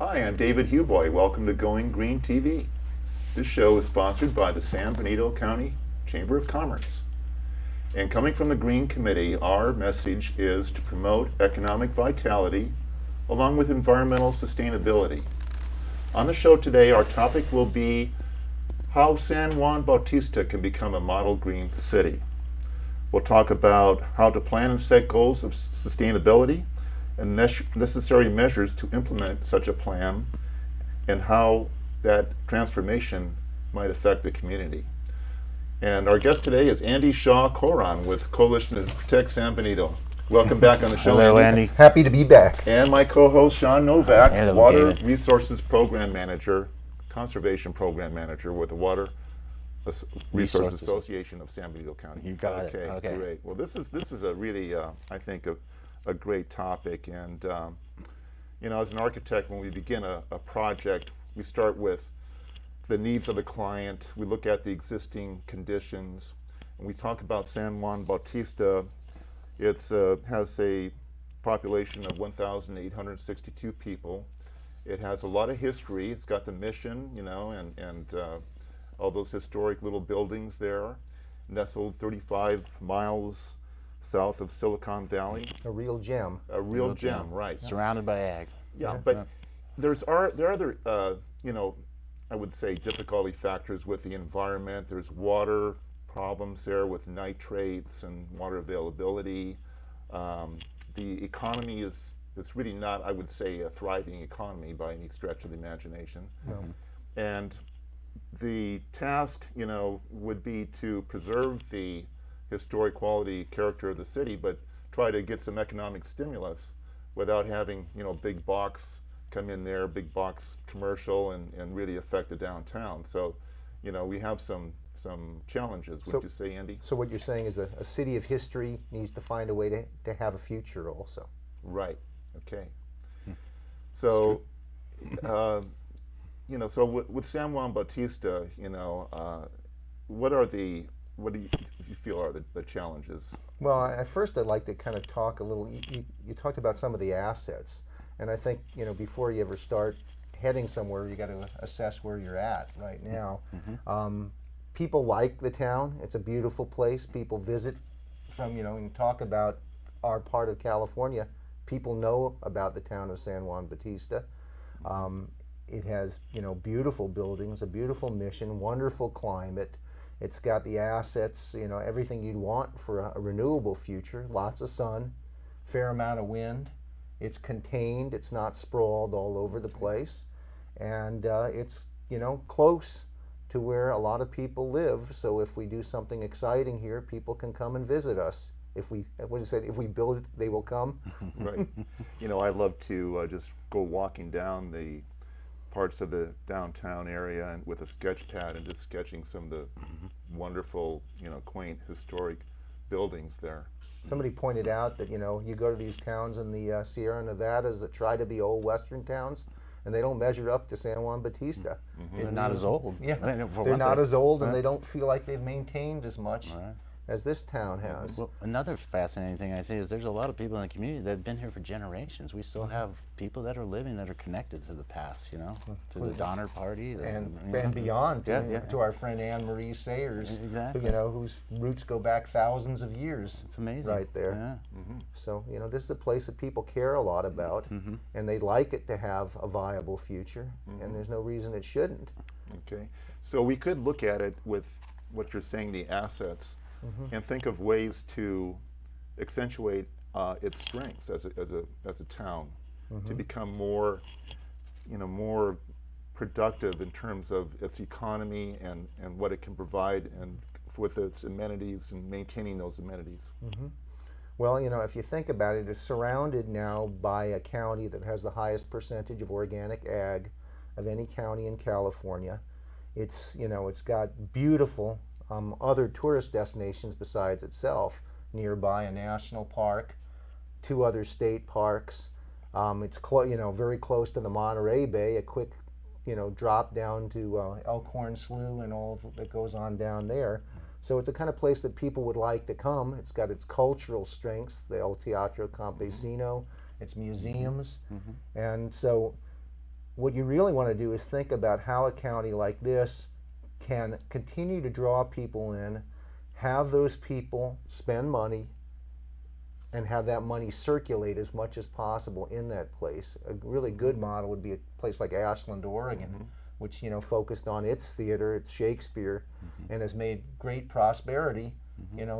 Hi, I'm David Huboi. Welcome to Going Green TV. This show is sponsored by the San Benito County Chamber of Commerce. And coming from the Green Committee, our message is to promote economic vitality along with environmental sustainability. On the show today, our topic will be how San Juan Bautista can become a model green city. We'll talk about how to plan and set goals of sustainability and necessary measures to implement such a plan and how that transformation might affect the community. And our guest today is Andy Hsia-Coron with Coalition to Protect San Benito. Welcome back on the show, Hello, Andy. Happy to be back. And my co-host, Shawn Novak, Hello, Water David. Resources Program Manager, Conservation Program Manager with the Water Resource Association of San Benito County. You got it. Okay, great. Well, this is a really, I think, a great topic. And, as an architect, when we begin a project, we start with the needs of the client. We look at the existing conditions. And we talk about San Juan Bautista. It has a population of 1,862 people. It has a lot of history. It's got the mission, and all those historic little buildings there, nestled 35 miles south of Silicon Valley. A real gem. A real gem, right. Surrounded by ag. Yeah, but there are other, I would say, difficulty factors with the environment. There's water problems there with nitrates and water availability. The economy is really not, I would say, a thriving economy by any stretch of the imagination. No. And the task, would be to preserve the historic quality character of the city, but try to get some economic stimulus without having, big box come in there, big box commercial, and really affect the downtown. So, we have some challenges, would you say, Andy? So what you're saying is a city of history needs to find a way to have a future also. Right, okay. So, so with San Juan Bautista, what do you feel are the challenges? Well, at first I'd like to kind of talk a little, you talked about some of the assets, and I think, before you ever start heading somewhere, you got to assess where you're at right now. People like the town. It's a beautiful place. People visit from, and talk about our part of California. People know about the town of San Juan Bautista. It has, beautiful buildings, a beautiful mission, wonderful climate. It's got the assets, everything you'd want for a renewable future. Lots of sun, fair amount of wind. It's contained. It's not sprawled all over the place, and it's close to where a lot of people live. So if we do something exciting here, people can come and visit us. If we build it, they will come. Right. I love to just go walking down the parts of the downtown area and with a sketch pad and just sketching some of the wonderful, quaint historic buildings there. Somebody pointed out that, you go to these towns in the Sierra Nevadas that try to be old Western towns, and they don't measure up to San Juan Bautista. They're not as old. Yeah, For they're one not thing. as old, and they don't feel like they've maintained as much Right. as this town has. Well, another fascinating thing I see is there's a lot of people in the community that have been here for generations. We still have people that are living that are connected to the past, to the Donner Party. And beyond, to our friend Anne Marie Sayers, Exactly. whose roots go back thousands of years. It's amazing. Right there. Yeah. So, this is a place that people care a lot about, and they'd like it to have a viable future, and there's no reason it shouldn't. Okay. So we could look at it with what you're saying, the assets, and think of ways to accentuate its strengths as a town, to become more, more productive in terms of its economy and what it can provide, and with its amenities and maintaining those amenities. Well, if you think about it, it's surrounded now by a county that has the highest percentage of organic ag of any county in California. It's, it's got beautiful other tourist destinations besides itself. Nearby, a national park, 2 other state parks. It's very close to the Monterey Bay, a quick drop down to Elkhorn Slough and all that goes on down there. So it's the kind of place that people would like to come. It's got its cultural strengths, the El Teatro Campesino, its museums. And so what you really want to do is think about how a county like this can continue to draw people in, have those people spend money, and have that money circulate as much as possible in that place. A really good model would be a place like Ashland, Oregon, which focused on its theater, its Shakespeare, and has made great prosperity,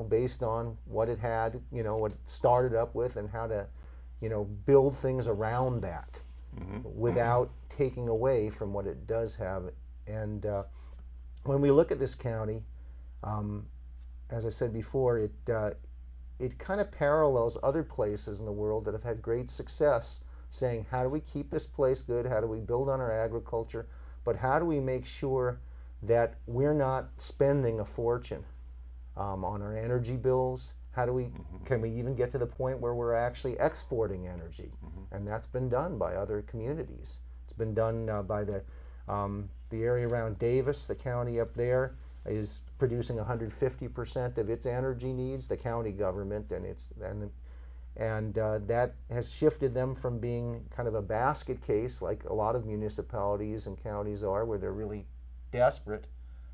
based on what it had, what it started up with, and how to, build things around that without taking away from what it does have. And when we look at this county, as I said before, it kind of parallels other places in the world that have had great success, saying, how do we keep this place good? How do we build on our agriculture? But how do we make sure that we're not spending a fortune on our energy bills? How do we, can we even get to the point where we're actually exporting energy? And that's been done by other communities. It's been done by the area around Davis, the county up there, is producing 150% of its energy needs, the county government, and that has shifted them from being kind of a basket case, like a lot of municipalities and counties are, where they're really desperate,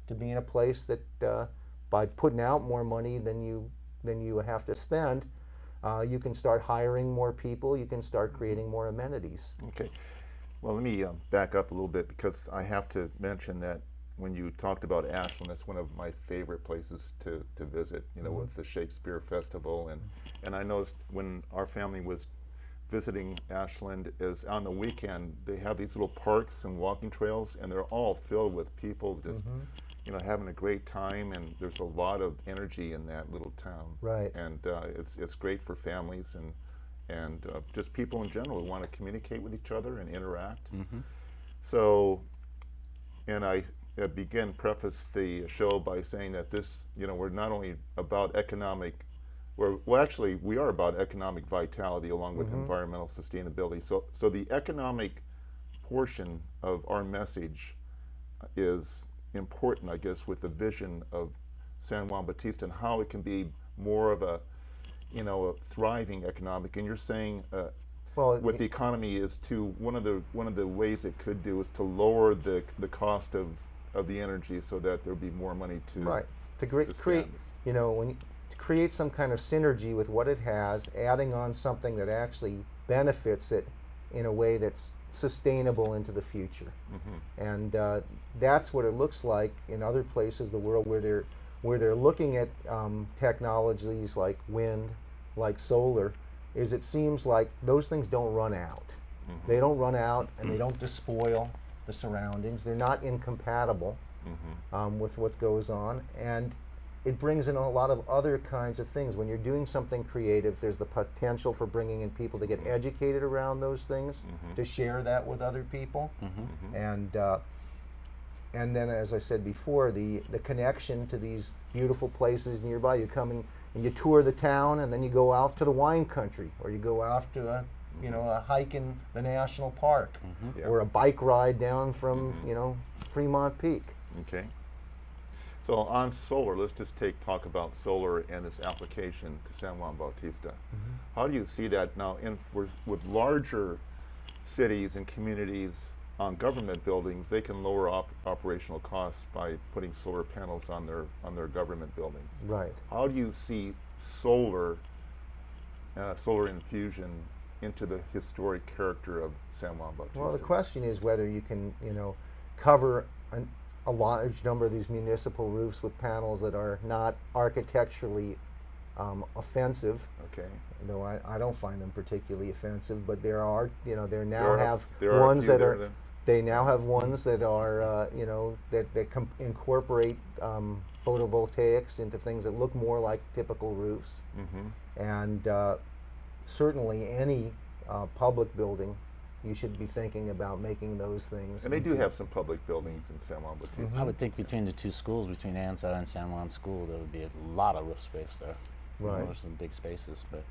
to being a place that by putting out more money than you have to spend, you can start hiring more people, you can start creating more amenities. Okay. Well, let me back up a little bit, because I have to mention that when you talked about Ashland, that's one of my favorite places to visit, with the Shakespeare Festival. And I noticed when our family was visiting Ashland, is on the weekend, they have these little parks and walking trails, and they're all filled with people just, having a great time, and there's a lot of energy in that little town. Right. And it's great for families and just people in general who want to communicate with each other and interact. So, and I preface the show by saying that this, we're not only about economic, we are about economic vitality along with environmental sustainability. So the economic portion of our message is important, I guess, with the vision of San Juan Bautista and how it can be more of a thriving economic. And you're saying with the economy is to one of the ways it could do is to lower the cost of the energy, so that there'll be more money to create to create some kind of synergy with what it has, adding on something that actually benefits it in a way that's sustainable into the future. And that's what it looks like in other places in the world where they're looking at technologies like wind, like solar. Is it seems like those things don't run out. They don't run out, and they don't despoil the surroundings. They're not incompatible with what goes on, and it brings in a lot of other kinds of things. When you're doing something creative, there's the potential for bringing in people to get educated around those things, to share that with other people, and then, as I said before, the connection to these beautiful places nearby. You come in and you tour the town, and then you go out to the wine country, or you go out to a hike in the national park, or a bike ride down from Fremont Peak. Okay. So on solar, let's just talk about solar and its application to San Juan Bautista. How do you see that now with larger cities and communities on government buildings? They can lower operational costs by putting solar panels on their government buildings. Right. How do you see solar infusion into the historic character of San Juan Bautista? Well, the question is whether you can, cover a large number of these municipal roofs with panels that are not architecturally offensive. Okay. Though I don't find them particularly offensive, but there are, they now have ones that are, that incorporate photovoltaics into things that look more like typical roofs. And certainly any public building, you should be thinking about making those things. And they do have some public buildings in San Juan Bautista. I would think between the two schools, between Anza and San Juan School, there would be a lot of roof space there. Right. There's some big spaces, but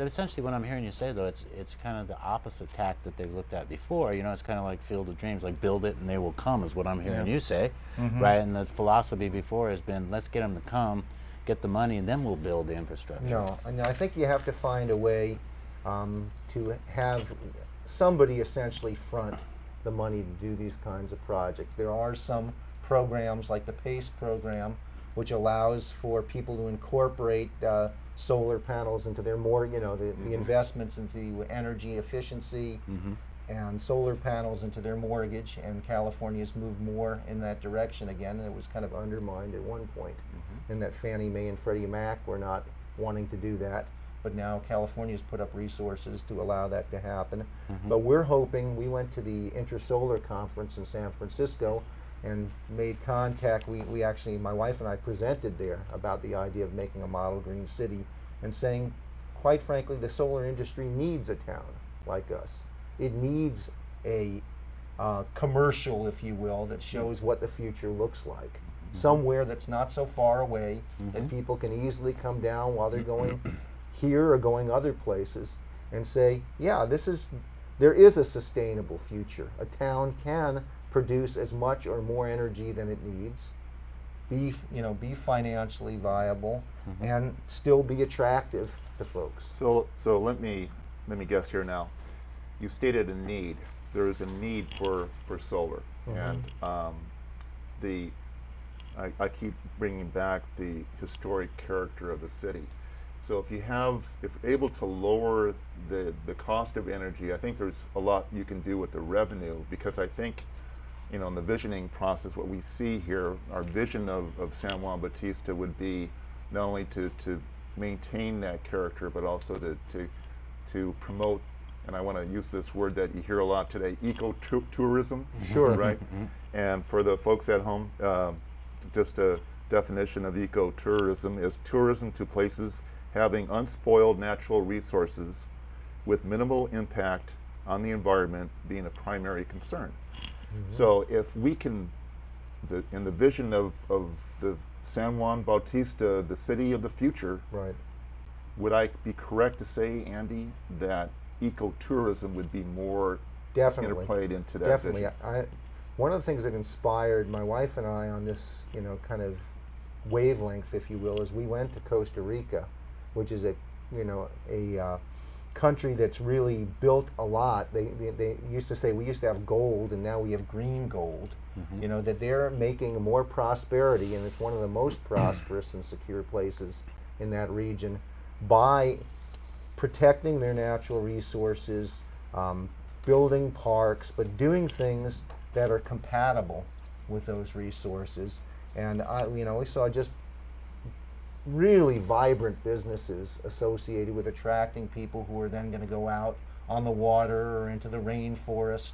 essentially what I'm hearing you say, though, it's kind of the opposite tack that they've looked at before. It's kind of like Field of Dreams, like build it and they will come, is what I'm hearing you say, right? And the philosophy before has been, let's get them to come, get the money, and then we'll build the infrastructure. No, and I think you have to find a way to have somebody essentially front the money to do these kinds of projects. There are some programs like the PACE program, which allows for people to incorporate solar panels into their more, the investments into energy efficiency and solar panels into their mortgage, and California's moved more in that direction again, and it was kind of undermined at one point, and that Fannie Mae and Freddie Mac were not wanting to do that, but now California's put up resources to allow that to happen. But we're hoping, we went to the Intersolar Conference in San Francisco and made contact. We actually, my wife and I presented there about the idea of making a model green city and saying, quite frankly, the solar industry needs a town like us. It needs a commercial, if you will, that shows what the future looks like. Somewhere that's not so far away that people can easily come down while they're going here or going other places and say, yeah, there is a sustainable future. A town can produce as much or more energy than it needs, be financially viable, and still be attractive to folks. So let me guess here now. You stated a need. There is a need for solar, and I keep bringing back the historic character of the city. So if you're able to lower the cost of energy, I think there's a lot you can do with the revenue, because I think, in the visioning process, what we see here, our vision of San Juan Bautista would be not only to maintain that character, but also to promote, and I want to use this word that you hear a lot today, eco-tourism. Sure. Right? And for the folks at home, just a definition of ecotourism is tourism to places having unspoiled natural resources with minimal impact on the environment being a primary concern. So if we can, in the vision of the San Juan Bautista, the city of the future, Right. would I be correct to say, Andy, that ecotourism would be more Definitely. interplayed into that Definitely. vision? One of the things that inspired my wife and I on this, kind of wavelength, if you will, is we went to Costa Rica, which is a country that's really built a lot. They used to say we used to have gold and now we have green gold. That they're making more prosperity, and it's one of the most prosperous and secure places in that region by protecting their natural resources, building parks, but doing things that are compatible with those resources. And we saw just really vibrant businesses associated with attracting people who are then going to go out on the water or into the rainforest.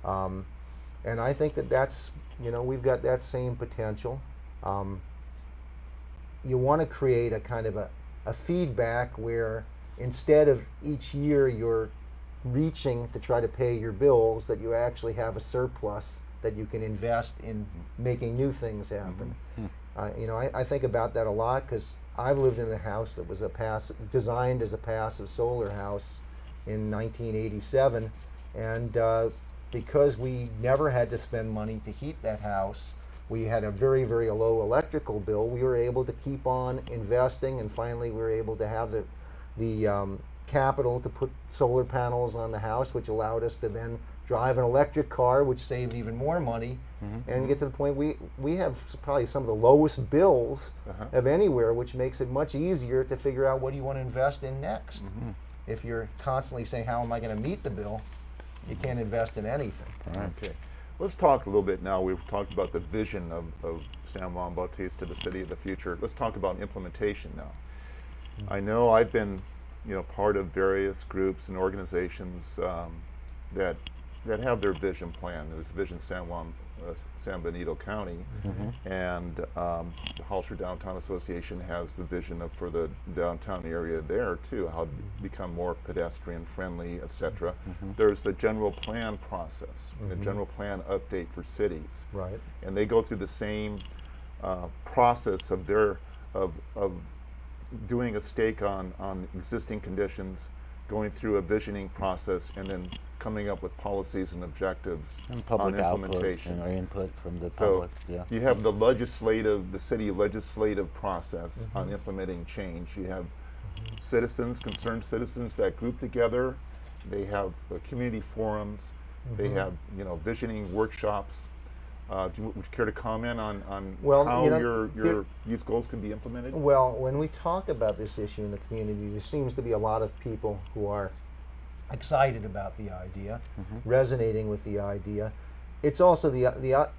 And I think that's, we've got that same potential. You want to create a kind of a feedback where instead of each year you're reaching to try to pay your bills, that you actually have a surplus that you can invest in making new things happen. I think about that a lot because I've lived in a house that was designed as a passive solar house in 1987, and because we never had to spend money to heat that house, we had a very, very low electrical bill. We were able to keep on investing, and finally we were able to have the capital to put solar panels on the house, which allowed us to then drive an electric car, which saved even more money, and get to the point we have probably some of the lowest bills of anywhere, which makes it much easier to figure out what do you want to invest in next. If you're constantly saying, how am I going to meet the bill, you can't invest in anything. Okay. Let's talk a little bit now. We've talked about the vision of San Juan Bautista, the city of the future. Let's talk about implementation now. I know I've been part of various groups and organizations that have their vision plan. There's Vision San Benito County, and the Hollister Downtown Association has the vision for the downtown area there too, how to become more pedestrian friendly, etc. There's the general plan process, the general plan update for cities, Right. and they go through the same process of doing a stake on existing conditions, going through a visioning process, and then coming up with policies and objectives And public on output implementation. or input from the So public. Yeah. you have the city legislative process on implementing change. You have concerned citizens that group together. They have community forums. They have, visioning workshops. Would you care to comment on Well, how there- these goals can be implemented? Well, when we talk about this issue in the community, there seems to be a lot of people who are excited about the idea, resonating with the idea. It's also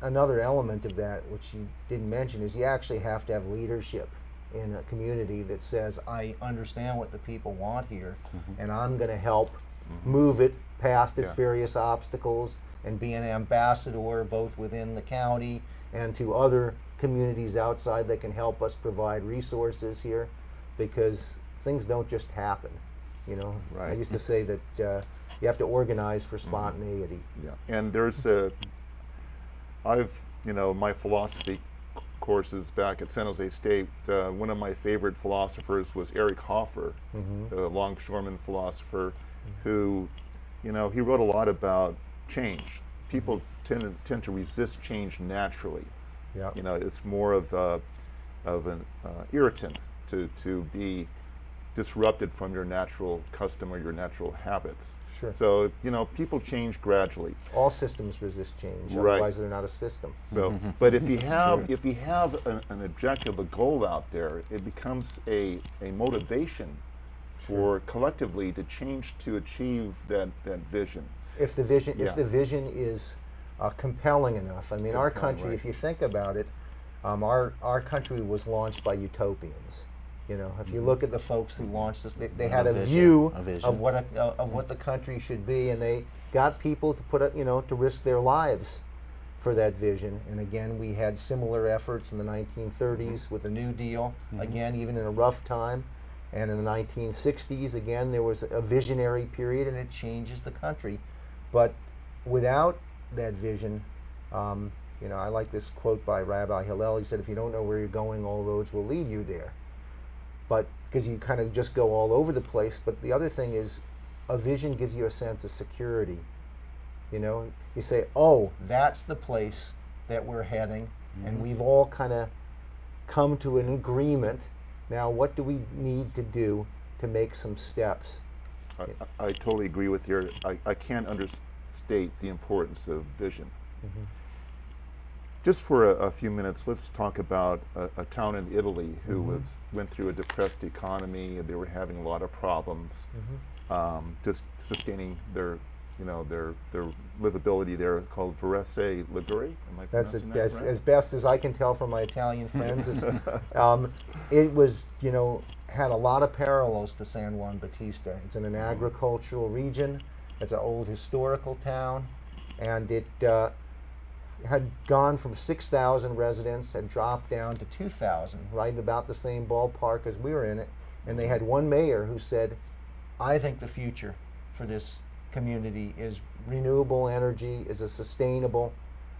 another element of that, which you didn't mention, is you actually have to have leadership in a community that says, I understand what the people want here, and I'm going to help move it past its Yeah. various obstacles and be an ambassador both within the county and to other communities outside that can help us provide resources here, because things don't just happen. I Right. used to say that you have to organize for spontaneity. Yeah, and my philosophy courses back at San Jose State, one of my favorite philosophers was Eric Hoffer, the longshoreman philosopher, who, he wrote a lot about change. People tend to resist change naturally. Yeah. It's more of an irritant to be disrupted from your natural custom or your natural habits. Sure. So, people change gradually. All systems resist change, Right. otherwise they're not a system. So, but if you have an objective, a goal out there, it becomes a motivation for collectively to change to achieve that vision. If the vision, Yeah. if the vision is compelling enough. I mean, our Compelling, country, right. if you think about it, our country was launched by utopians. If you look at the folks who launched this, they had a vision, view a vision. of what the country should be, and they got people to to risk their lives for that vision. And again, we had similar efforts in the 1930s with the New Deal. Again, even in a rough time, and in the 1960s, again, there was a visionary period, and it changes the country. But without that vision, I like this quote by Rabbi Hillel. He said, "If you don't know where you're going, all roads will lead you there." But because you kind of just go all over the place. But the other thing is, a vision gives you a sense of security. You say, "Oh, that's the place that we're heading," and we've all kind of come to an agreement. Now, what do we need to do to make some steps? I totally agree with you. I can't understate the importance of vision. Just for a few minutes, let's talk about a town in Italy who went through a depressed economy. They were having a lot of problems, just sustaining their livability there, called Varese Ligure. Am I That's pronouncing that right? as best as I can tell from my Italian friends. It was, had a lot of parallels to San Juan Bautista. It's in an agricultural region. It's an old historical town, and it had gone from 6,000 residents and dropped down to 2,000, right about the same ballpark as we were in it. And they had one mayor who said, "I think the future for this community is renewable energy, is a sustainable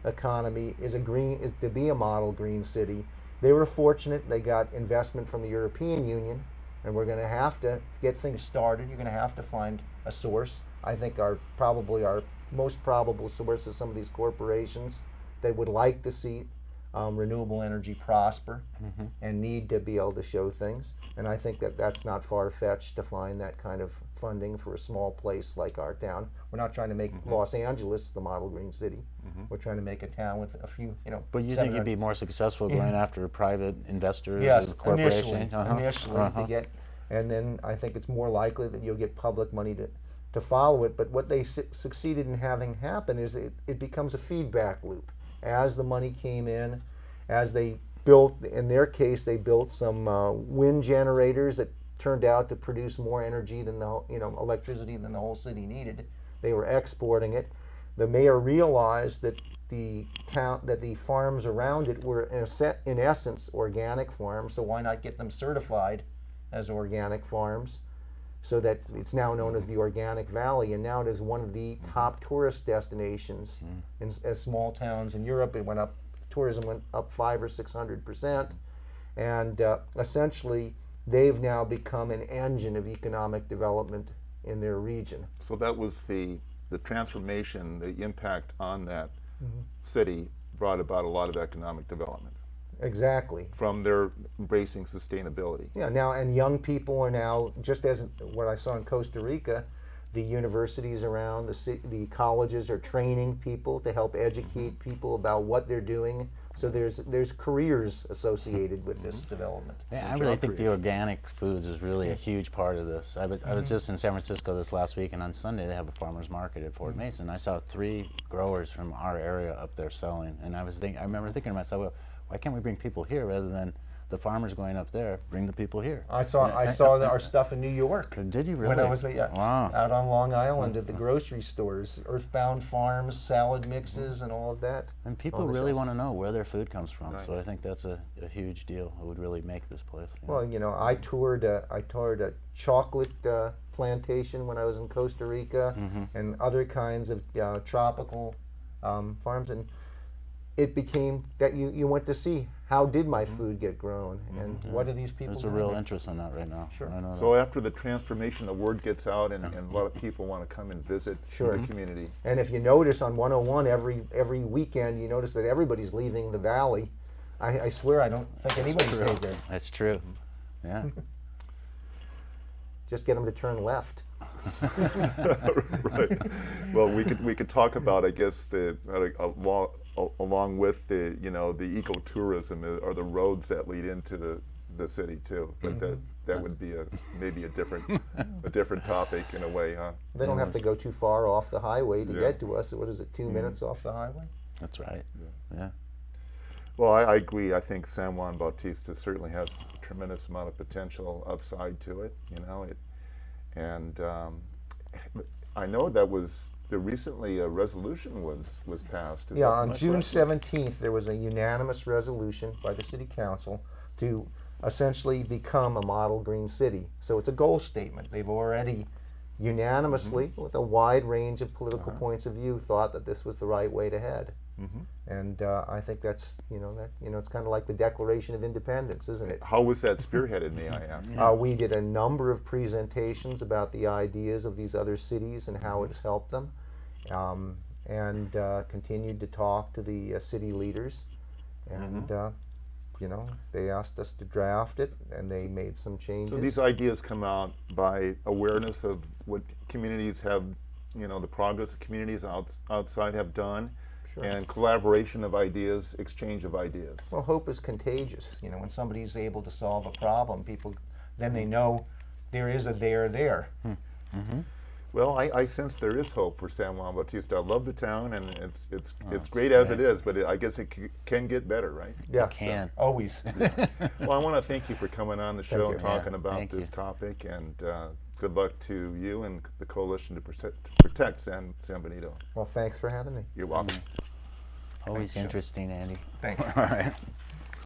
economy, is to be a model green city." They were fortunate; they got investment from the European Union, and we're going to have to get things started. You're going to have to find a source. I think probably our most probable source is some of these corporations that would like to see renewable energy prosper and need to be able to show things. And I think that's not far-fetched to find that kind of funding for a small place like our town. We're not trying to make Los Angeles the model green city. We're trying to make a town with a few, But you think you'd be more successful going after private investors yes, and corporations? initially to get, and then I think it's more likely that you'll get public money to follow it. But what they succeeded in having happen is it becomes a feedback loop. As the money came in, as they built, in their case, they built some wind generators that turned out to produce more energy than electricity than the whole city needed. They were exporting it. The mayor realized that the farms around it were in essence organic farms. So why not get them certified as organic farms? So that it's now known as the Organic Valley, and now it is one of the top tourist destinations in small towns in Europe. Tourism went up 500 or 600%, and essentially they've now become an engine of economic development in their region. So that was the transformation, the impact on that city brought about a lot of economic development. Exactly. From their embracing sustainability. Yeah, now, and young people are now, just as what I saw in Costa Rica, the universities around, the colleges are training people to help educate people about what they're doing. So there's careers associated with this development. Yeah, I really think the organic foods is really a huge part of this. I was just in San Francisco this last week, and on Sunday they have a farmer's market at Fort Mason. I saw 3 growers from our area up there selling, and I remember thinking to myself, well, why can't we bring people here rather than the farmers going up there? Bring the people here. I saw our stuff in New York. Did you really? When I was Wow. out on Long Island at the grocery stores, Earthbound Farms, salad mixes, and all of that. And people really want to know where their food comes from. So I think that's a huge deal. It would really make this place. Well, I toured a chocolate plantation when I was in Costa Rica, and other kinds of tropical farms, and it became that you went to see how did my food get grown, and what are these people There's doing? a real interest in that right now. Sure. I know So after the transformation, the word gets out, and a lot of people want to come and visit Sure. the community. And if you notice on 101 every weekend, you notice that everybody's leaving the valley. I swear I don't think anybody stays there. That's true. Yeah. Just get them to turn left. Right. Well, we could talk about, I guess, along with the the ecotourism are the roads that lead into the city too. But that would be maybe a different topic in a way, huh? They don't have to go too far off the highway to get to us. What is it, 2 minutes off the highway? That's right. Yeah. Well, I agree. I think San Juan Bautista certainly has a tremendous amount of potential upside to it. And I know that recently a resolution was passed. Is that On correct? June 17th, there was a unanimous resolution by the City Council to essentially become a model green city. So it's a goal statement. They've already unanimously, with a wide range of political points of view, thought that this was the right way to head. And I think that's it's kind of like the Declaration of Independence, isn't it? How was that spearheaded, may I ask? We did a number of presentations about the ideas of these other cities and how it has helped them, and continued to talk to the city leaders, and they asked us to draft it, and they made some changes. So these ideas come out by awareness of what communities have, the progress that communities outside have done. Sure. And collaboration of ideas, exchange of ideas. Well, hope is contagious. When somebody's able to solve a problem, people then they know there is a there. Well, I sense there is hope for San Juan Bautista. I love the town, and it's great as it is, but I guess it can get better, right? Yeah, It can. always. Well, I want to thank you for coming on the show you. and talking Yeah, about thank this you. topic, and good luck to you and the Coalition to protect San Benito. Well, thanks for having me. You're welcome. Always interesting, Andy. Thanks. All right.